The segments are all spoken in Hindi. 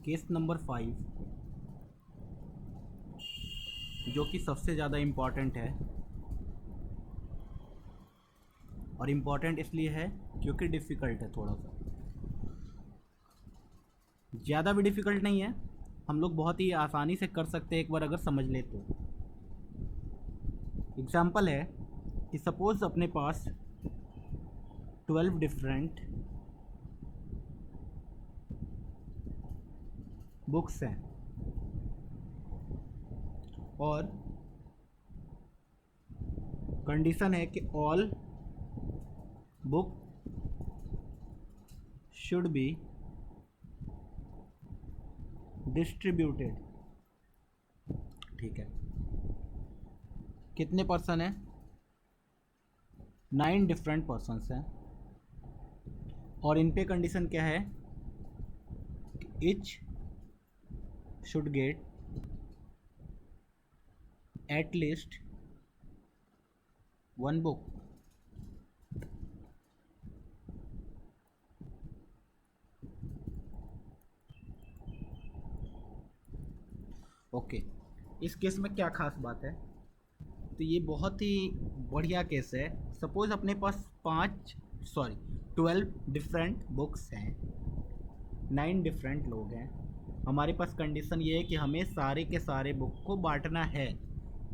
केस नंबर 5, जो कि सबसे ज़्यादा इम्पॉर्टेंट है, और इम्पॉर्टेंट इसलिए है क्योंकि डिफ़िकल्ट है थोड़ा सा। ज़्यादा भी डिफ़िकल्ट नहीं है, हम लोग बहुत ही आसानी से कर सकते हैं एक बार अगर समझ ले तो। एग्ज़ाम्पल है कि सपोज़ अपने पास 12 डिफरेंट बुक्स हैं और कंडीशन है कि all book should be distributed. ठीक है, कितने पर्सन हैं? 9 डिफरेंट पर्सन्स हैं, और इन पे कंडीशन क्या है? Each should get at least 1 book. Okay, इस केस में क्या खास बात है? तो ये बहुत ही बढ़िया केस है। सपोज अपने पास 12 डिफरेंट बुक्स हैं, 9 डिफरेंट लोग हैं। हमारे पास कंडीशन ये है कि हमें सारे के सारे बुक को बांटना है।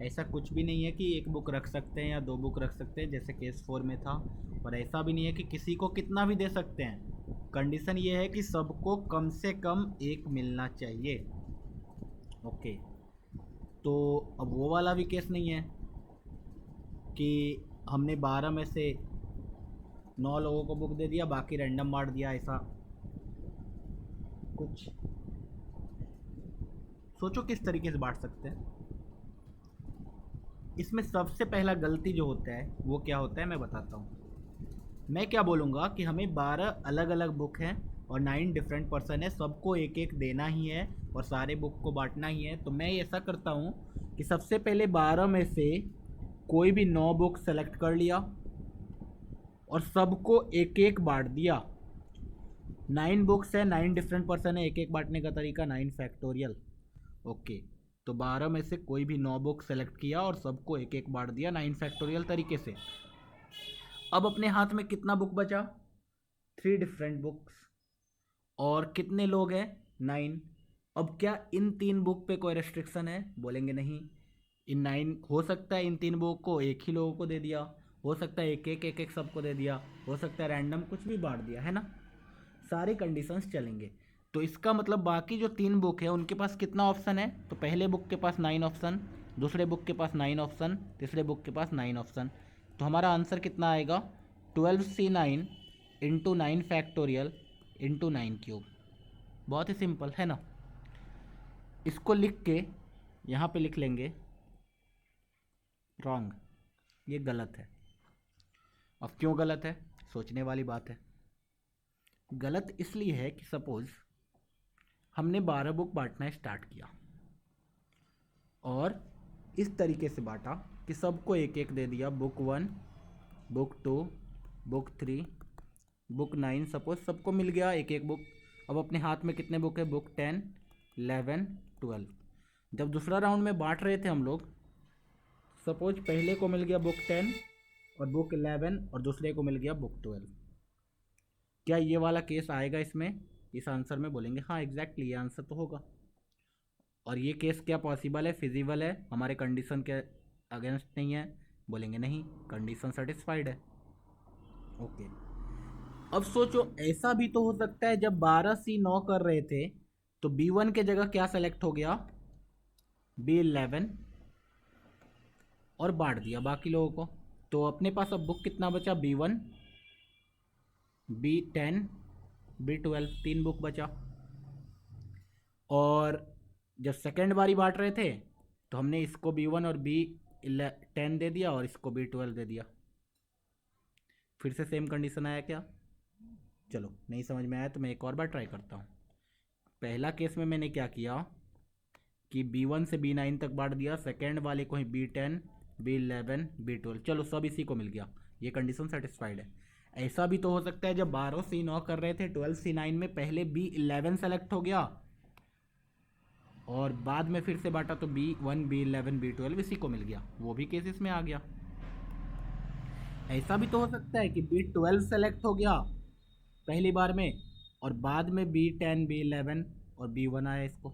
ऐसा कुछ भी नहीं है कि एक बुक रख सकते हैं या 2 बुक रख सकते हैं जैसे केस 4 में था, और ऐसा भी नहीं है कि किसी को कितना भी दे सकते हैं। कंडीशन ये है कि सबको कम से कम एक मिलना चाहिए। ओके, तो अब वो वाला भी केस नहीं है कि हमने 12 में से 9 लोगों को बुक दे दिया, बाकी रैंडम बांट दिया। ऐसा कुछ सोचो किस तरीके से बांट सकते हैं। इसमें सबसे पहला गलती जो होता है वो क्या होता है मैं बताता हूँ। मैं क्या बोलूँगा कि हमें 12 अलग अलग बुक हैं और 9 डिफरेंट पर्सन है, सबको एक एक देना ही है और सारे बुक को बांटना ही है। तो मैं ऐसा करता हूँ कि सबसे पहले 12 में से कोई भी 9 बुक सेलेक्ट कर लिया और सबको एक एक बांट दिया। 9 बुक्स है, 9 डिफरेंट पर्सन है, एक एक बांटने का तरीका 9 फैक्टोरियल। ओके, तो 12 में से कोई भी 9 बुक सेलेक्ट किया और सबको एक एक बांट दिया 9 फैक्टोरियल तरीके से। अब अपने हाथ में कितना बुक बचा? 3 डिफरेंट बुक्स, और कितने लोग हैं? 9। अब क्या इन 3 बुक पे कोई रेस्ट्रिक्शन है? बोलेंगे नहीं। इन 9 हो सकता है इन 3 बुक को एक ही लोगों को दे दिया, हो सकता है एक एक सबको दे दिया, हो सकता है रैंडम कुछ भी बांट दिया, है ना। सारे कंडीशंस चलेंगे। तो इसका मतलब बाकी जो 3 बुक है उनके पास कितना ऑप्शन है? तो पहले बुक के पास 9 ऑप्शन, दूसरे बुक के पास 9 ऑप्शन, तीसरे बुक के पास 9 ऑप्शन। तो हमारा आंसर कितना आएगा? 12C9 into 9 factorial into 9 cube. बहुत ही सिंपल है ना। इसको लिख के यहाँ पे लिख लेंगे रॉन्ग, ये गलत है। अब क्यों गलत है? सोचने वाली बात है। गलत इसलिए है कि सपोज़ हमने 12 बुक बांटना स्टार्ट किया और इस तरीके से बांटा कि सबको एक एक दे दिया। Book 1, book 2, book 3, book 9, suppose सबको मिल गया एक एक बुक। अब अपने हाथ में कितने बुक है? बुक 10, 11, 12। जब दूसरा राउंड में बांट रहे थे हम लोग, सपोज पहले को मिल गया बुक 10 और बुक 11 और दूसरे को मिल गया बुक 12। क्या ये वाला केस आएगा इसमें? इस आंसर में बोलेंगे हाँ एग्जैक्टली ये आंसर तो होगा। और ये केस क्या पॉसिबल है, फिजिबल है, हमारे कंडीशन के अगेंस्ट नहीं है? बोलेंगे नहीं, कंडीशन सेटिस्फाइड है। ओके, अब सोचो ऐसा भी तो हो सकता है जब 12C9 कर रहे थे तो B1 के जगह क्या सेलेक्ट हो गया? B11, और बांट दिया बाकी लोगों को। तो अपने पास अब बुक कितना बचा? B1, B10, B12, 3 बुक बचा। और जब सेकेंड बारी बांट रहे थे तो हमने इसको B1 और B10 दे दिया और इसको B12 दे दिया। फिर से सेम कंडीशन आया क्या? चलो नहीं समझ में आया तो मैं एक और बार ट्राई करता हूँ। पहला केस में मैंने क्या किया कि B1 से B9 तक बांट दिया, सेकेंड वाले को ही B10, B11, B12, चलो सब इसी को मिल गया, ये कंडीशन सेटिस्फाइड है। ऐसा भी तो हो सकता है जब 12C9 कर रहे थे 12C9 में पहले B11 सेलेक्ट हो गया और बाद में फिर से बांटा तो B1 B11 B12 इसी को मिल गया, वो भी केस इसमें आ गया। ऐसा भी तो हो सकता है कि B12 सेलेक्ट हो गया पहली बार में और बाद में B10 B11 और B1 आया इसको,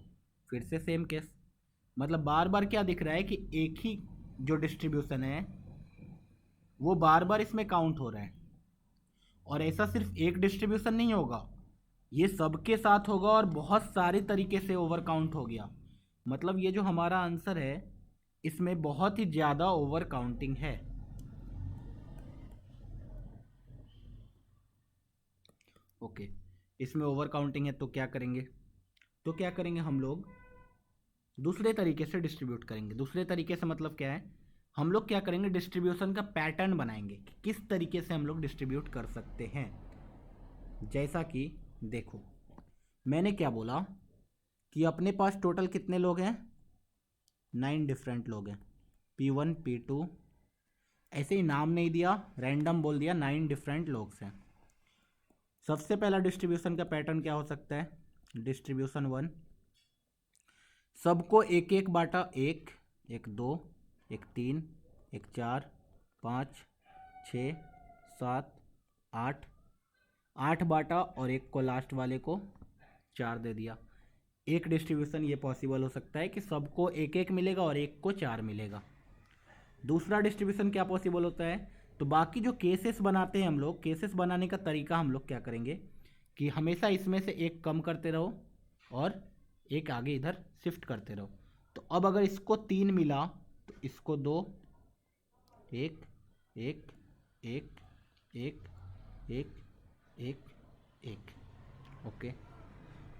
फिर से सेम केस। मतलब बार बार क्या दिख रहा है कि एक ही जो डिस्ट्रीब्यूशन है वो बार बार इसमें काउंट हो रहा है। और ऐसा सिर्फ एक डिस्ट्रीब्यूशन नहीं होगा, ये सबके साथ होगा और बहुत सारे तरीके से ओवर काउंट हो गया। मतलब ये जो हमारा आंसर है इसमें बहुत ही ज़्यादा ओवर काउंटिंग है। ओके, इसमें ओवर काउंटिंग है तो क्या करेंगे? तो क्या करेंगे हम लोग दूसरे तरीके से डिस्ट्रीब्यूट करेंगे। दूसरे तरीके से मतलब क्या है, हम लोग क्या करेंगे, डिस्ट्रीब्यूशन का पैटर्न बनाएंगे कि किस तरीके से हम लोग डिस्ट्रीब्यूट कर सकते हैं। जैसा कि देखो, मैंने क्या बोला कि अपने पास टोटल कितने लोग हैं, 9 डिफरेंट लोग हैं। P1 P2 ऐसे ही नाम नहीं दिया, रैंडम बोल दिया, 9 डिफरेंट लोग हैं। सबसे पहला डिस्ट्रीब्यूशन का पैटर्न क्या हो सकता है, डिस्ट्रीब्यूशन 1, सबको एक एक बांटा, एक, एक 2, एक 3, एक 4, 5, 6, 7, 8, 8 बांटा और एक को लास्ट वाले को 4 दे दिया। एक डिस्ट्रीब्यूशन ये पॉसिबल हो सकता है कि सबको एक एक मिलेगा और एक को 4 मिलेगा। दूसरा डिस्ट्रीब्यूशन क्या पॉसिबल होता है, तो बाकी जो केसेस बनाते हैं हम लोग, केसेस बनाने का तरीका हम लोग क्या करेंगे कि हमेशा इसमें से एक कम करते रहो और एक आगे इधर शिफ्ट करते रहो। तो अब अगर इसको 3 मिला तो इसको 2, 1 1 1 1 1 1 1। ओके,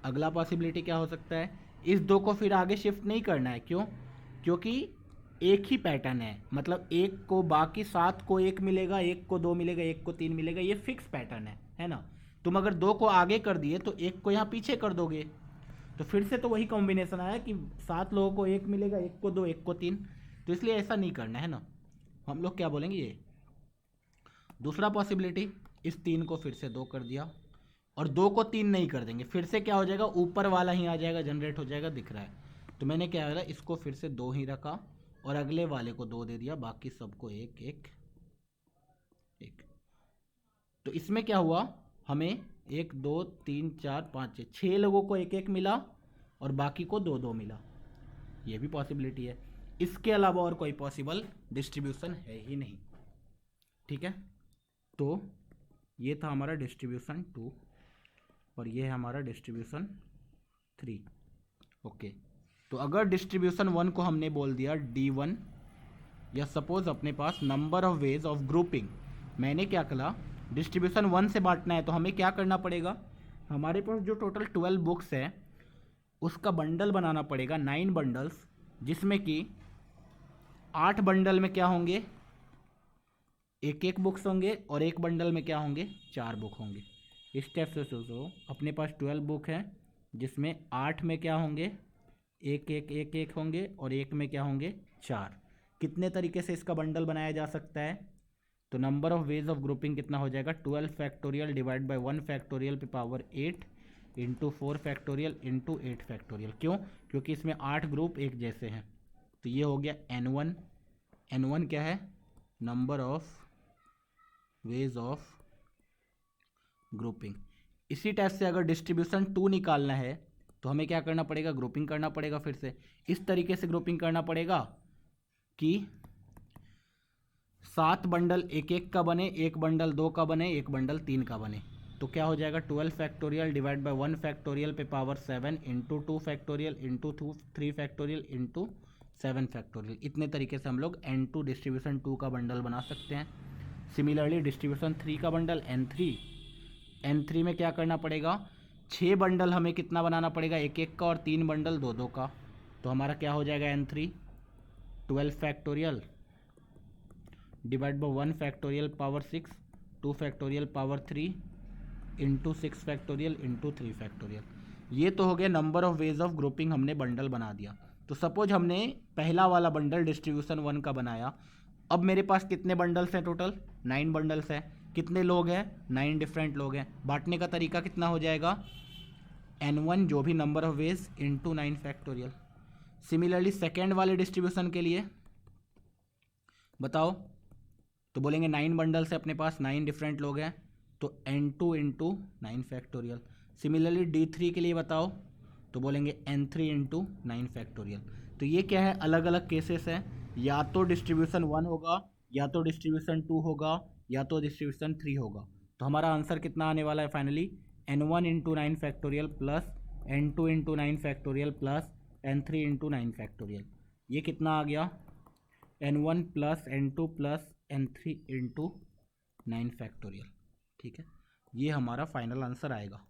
अगला पॉसिबिलिटी क्या हो सकता है, इस 2 को फिर आगे शिफ्ट नहीं करना है। क्यों? क्योंकि एक ही पैटर्न है, मतलब एक को बाकी 7 को 1 मिलेगा, एक को 2 मिलेगा, एक को 3 मिलेगा, ये फिक्स पैटर्न है ना। तुम अगर 2 को आगे कर दिए तो एक को यहाँ पीछे कर दोगे, तो फिर से तो वही कॉम्बिनेशन आया कि 7 लोगों को 1 मिलेगा, एक को 2 एक को 3। तो इसलिए ऐसा नहीं करना है ना, हम लोग क्या बोलेंगे ये। दूसरा पॉसिबिलिटी, इस 3 को फिर से 2 कर दिया और 2 को 3 नहीं कर देंगे, फिर से क्या हो जाएगा, ऊपर वाला ही आ जाएगा, जनरेट हो जाएगा, दिख रहा है। तो मैंने क्या करा, इसको फिर से 2 ही रखा और अगले वाले को 2 दे दिया, बाकी सबको 1 1 1। तो इसमें क्या हुआ, हमें 1 2 3 4 5 6 लोगों को 1 1 मिला और बाकी को 2 2 मिला। ये भी पॉसिबिलिटी है। इसके अलावा और कोई पॉसिबल डिस्ट्रीब्यूशन है ही नहीं। ठीक है, तो ये था हमारा डिस्ट्रीब्यूशन 2 और ये है हमारा डिस्ट्रीब्यूशन 3। ओके, तो अगर डिस्ट्रीब्यूशन 1 को हमने बोल दिया D1, या सपोज अपने पास number of ways of grouping, मैंने क्या कहा, डिस्ट्रीब्यूशन 1 से बांटना है तो हमें क्या करना पड़ेगा, हमारे पास जो टोटल 12 बुक्स है उसका बंडल बनाना पड़ेगा, 9 बंडल्स, जिसमें कि 8 बंडल में क्या होंगे, एक एक बुक्स होंगे और एक बंडल में क्या होंगे, 4 बुक होंगे। इस टाइप से सोचो, अपने पास 12 बुक है जिसमें 8 में क्या होंगे, एक एक एक एक होंगे और एक में क्या होंगे, 4। कितने तरीके से इसका बंडल बनाया जा सकता है, तो number of ways of grouping कितना हो जाएगा, 12 फैक्टोरियल डिवाइड बाय 1 फैक्टोरियल पे power 8 into 4 factorial into 8 factorial. क्यों? क्योंकि इसमें 8 ग्रुप एक जैसे हैं। तो ये हो गया N1। N1 क्या है, number of ways of grouping. इसी टाइप से अगर डिस्ट्रीब्यूशन 2 निकालना है तो हमें क्या करना पड़ेगा, ग्रुपिंग करना पड़ेगा। फिर से इस तरीके से ग्रुपिंग करना पड़ेगा कि 7 बंडल एक एक का बने, एक बंडल 2 का बने, एक बंडल 3 का बने। तो क्या हो जाएगा, 12 फैक्टोरियल डिवाइड बाय 1 फैक्टोरियल पे power 7 into 2 factorial into 3 factorial into 7 factorial. इतने तरीके से हम लोग N2 डिस्ट्रीब्यूशन 2 का बंडल बना सकते हैं। सिमिलरली डिस्ट्रीब्यूशन 3 का बंडल N3 में क्या करना पड़ेगा, 6 बंडल हमें कितना बनाना पड़ेगा, एक एक का, और 3 बंडल 2 2 का। तो हमारा क्या हो जाएगा, N3 12 factorial divide by 1 factorial power 6 2 factorial power 3 into 6 factorial into 3 factorial. ये तो हो गया number of ways of grouping, हमने बंडल बना दिया। तो सपोज हमने पहला वाला बंडल डिस्ट्रीब्यूशन 1 का बनाया। अब मेरे पास कितने बंडल्स हैं, टोटल 9 बंडल्स हैं। कितने लोग हैं, 9 डिफरेंट लोग हैं। बांटने का तरीका कितना हो जाएगा, N1 जो भी number of veg into 9 factorial. Similarly second वाले डिस्ट्रीब्यूशन के लिए बताओ, तो बोलेंगे 9 बंडल से अपने पास 9 डिफरेंट लोग हैं, तो n2 into 9 factorial. Similarly D3 के लिए बताओ, तो बोलेंगे n3 इंटू 9 फैक्टोरियल। तो ये क्या है, अलग अलग केसेस हैं, या तो डिस्ट्रीब्यूशन 1 होगा, या तो डिस्ट्रीब्यूशन 2 होगा, या तो डिस्ट्रीब्यूशन 3 होगा। तो हमारा आंसर कितना आने वाला है finally, n1 into 9 factorial plus n2 into 9 factorial plus n3 into 9 factorial. ये कितना आ गया, n1 plus n2 plus n3 into 9 factorial. ठीक है, ये हमारा फाइनल आंसर आएगा।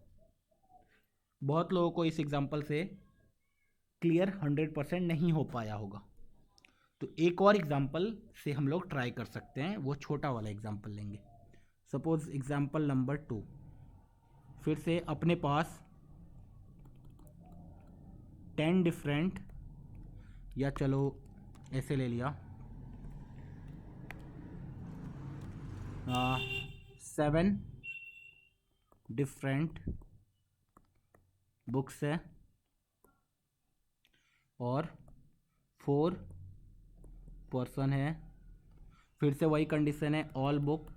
बहुत लोगों को इस एग्जांपल से क्लियर 100% नहीं हो पाया होगा, तो एक और एग्जांपल से हम लोग ट्राई कर सकते हैं, वो छोटा वाला एग्जांपल लेंगे। सपोज एग्जांपल नंबर 2, फिर से अपने पास 10 डिफरेंट, या चलो ऐसे ले लिया 7 डिफरेंट बुक्स है और 4 पर्सन है। फिर से वही कंडीशन है, all book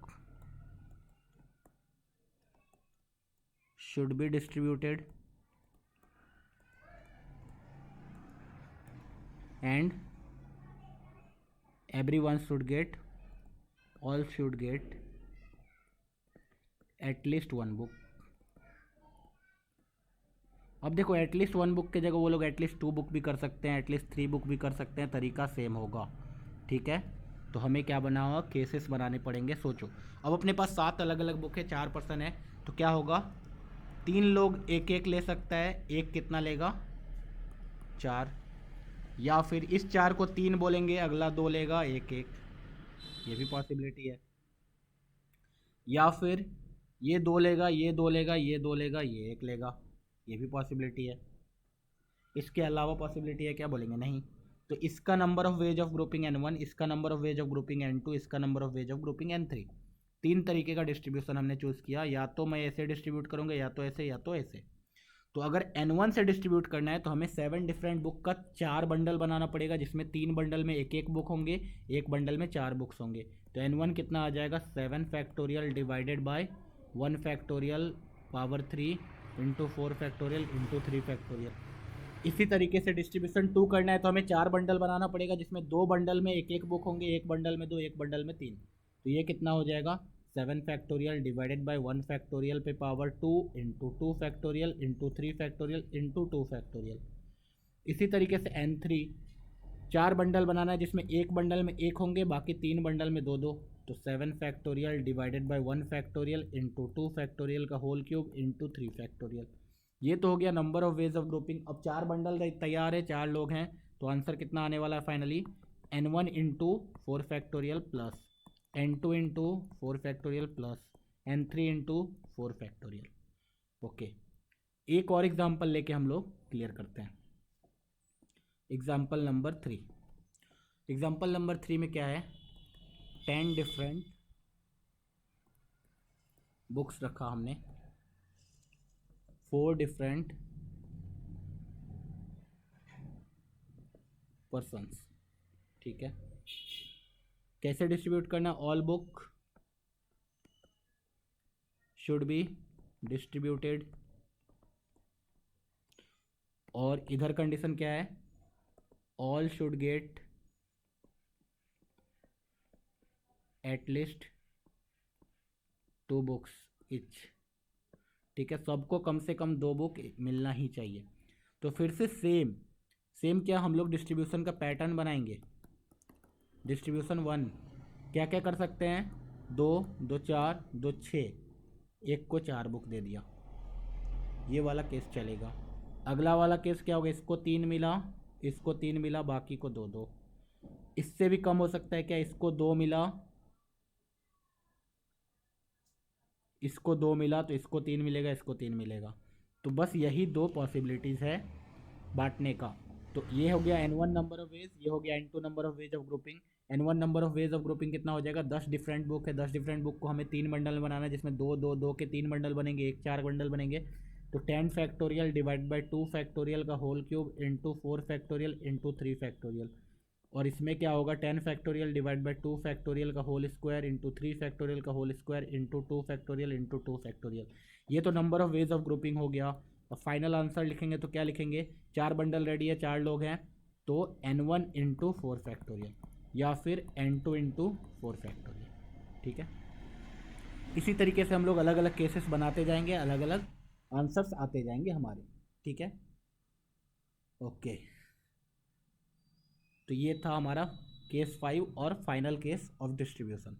should be distributed and everyone should get, all should get at least 1 book। अब देखो एटलीस्ट 1 बुक की जगह वो लोग एटलीस्ट 2 बुक भी कर सकते हैं, एटलीस्ट 3 बुक भी कर सकते हैं, तरीका सेम होगा। ठीक है, तो हमें क्या बना होगा, केसेस बनाने पड़ेंगे। सोचो अब अपने पास 7 अलग अलग बुक है, 4 पर्सन है, तो क्या होगा, 3 लोग एक एक ले सकता है, एक कितना लेगा 4, या फिर इस 4 को 3 बोलेंगे, अगला 2 लेगा, एक एक, ये भी पॉसिबिलिटी है। या फिर ये 2 लेगा, ये 2 लेगा, ये 2 लेगा, ये 1 लेगा, ये भी पॉसिबिलिटी है। इसके अलावा पॉसिबिलिटी है क्या, बोलेंगे नहीं। तो इसका number of ways of grouping n1, इसका number of ways of grouping n2, इसका number of ways of grouping n3। 3 तरीके का डिस्ट्रीब्यूशन हमने चूज़ किया, या तो मैं ऐसे डिस्ट्रीब्यूट करूँगा, या तो ऐसे, या तो ऐसे। तो अगर n1 से डिस्ट्रीब्यूट करना है तो हमें 7 डिफरेंट बुक का 4 बंडल बनाना पड़ेगा, जिसमें 3 बंडल में एक एक बुक होंगे, एक बंडल में 4 बुक्स होंगे। तो n1 कितना आ जाएगा, 7 factorial divided by 1 factorial power 3 into 4 factorial into 3 factorial. इसी तरीके से डिस्ट्रीब्यूशन 2 करना है तो हमें 4 बंडल बनाना पड़ेगा, जिसमें 2 बंडल में एक एक बुक होंगे, एक बंडल में 2, एक बंडल में 3। तो ये कितना हो जाएगा, 7 फैक्टोरियल डिवाइडेड बाय 1 फैक्टोरियल पे power 2 into 2 factorial into 3 factorial into 2 factorial. इसी तरीके से n3 4 बंडल बनाना है, जिसमें एक बंडल में एक होंगे, बाकी 3 बंडल में 2 2। तो 7 factorial divided by 1 factorial into 2 factorial का होल क्यूब इंटू 3 फैक्टोरियल। ये तो हो गया number of ways of grouping. अब 4 बंडल तैयार है, 4 लोग हैं, तो आंसर कितना आने वाला है finally, n1 into 4 factorial plus n2 into 4 factorial plus n3 into 4 factorial. Okay, एक और एग्जाम्पल लेके हम लोग क्लियर करते हैं। एग्जाम्पल नंबर 3, एग्जाम्पल नंबर 3 में क्या है, 10 डिफरेंट बुक्स रखा हमने, 4 डिफरेंट पर्सन्स। ठीक है, कैसे डिस्ट्रीब्यूट करना, all book should be distributed, और इधर कंडीशन क्या है, all should get at least 2 books etch. ठीक है, सबको कम से कम 2 बुक मिलना ही चाहिए। तो फिर से सेम क्या, हम लोग डिस्ट्रीब्यूशन का पैटर्न बनाएंगे। डिस्ट्रीब्यूशन 1 क्या क्या कर सकते हैं, 2 2 4 2 6, एक को 4 बुक दे दिया, ये वाला केस चलेगा। अगला वाला केस क्या होगा, इसको 3 मिला, इसको 3 मिला, बाकी को 2 2। इससे भी कम हो सकता है क्या, इसको 2 मिला, इसको 2 मिला, तो इसको 3 मिलेगा, इसको 3 मिलेगा। तो बस यही 2 पॉसिबिलिटीज़ है बांटने का। तो ये हो गया n1 नंबर ऑफ वेज, ये हो गया n2 number of ways of grouping. n1 number of ways of grouping कितना हो जाएगा, 10 डिफरेंट बुक है, 10 डिफरेंट बुक को हमें 3 बंडल में बनाना है, जिसमें 2 2 2 के 3 बंडल बनेंगे, एक 4 बंडल बनेंगे। तो 10 फैक्टोरियल डिवाइड बाई 2 फैक्टोरियल का whole cube into 4 factorial into 3 factorial, और इसमें क्या होगा 10 फैक्टोरियल डिवाइड बाई 2 फैक्टोरियल का होल स्क्वायर इंटू 3 फैक्टोरियल का whole square into 2 factorial into 2 factorial. ये तो number of ways of grouping हो गया। और फाइनल आंसर लिखेंगे तो क्या लिखेंगे, 4 बंडल रेडी है, 4 लोग हैं, तो n1 इंटू 4 फैक्टोरियल या फिर n2 इंटू 4 फैक्टोरियल। ठीक है, इसी तरीके से हम लोग अलग अलग केसेस बनाते जाएंगे, अलग अलग आंसर्स आते जाएंगे हमारे। ठीक है, ओके। तो ये था हमारा केस 5 और फाइनल केस ऑफ डिस्ट्रीब्यूशन।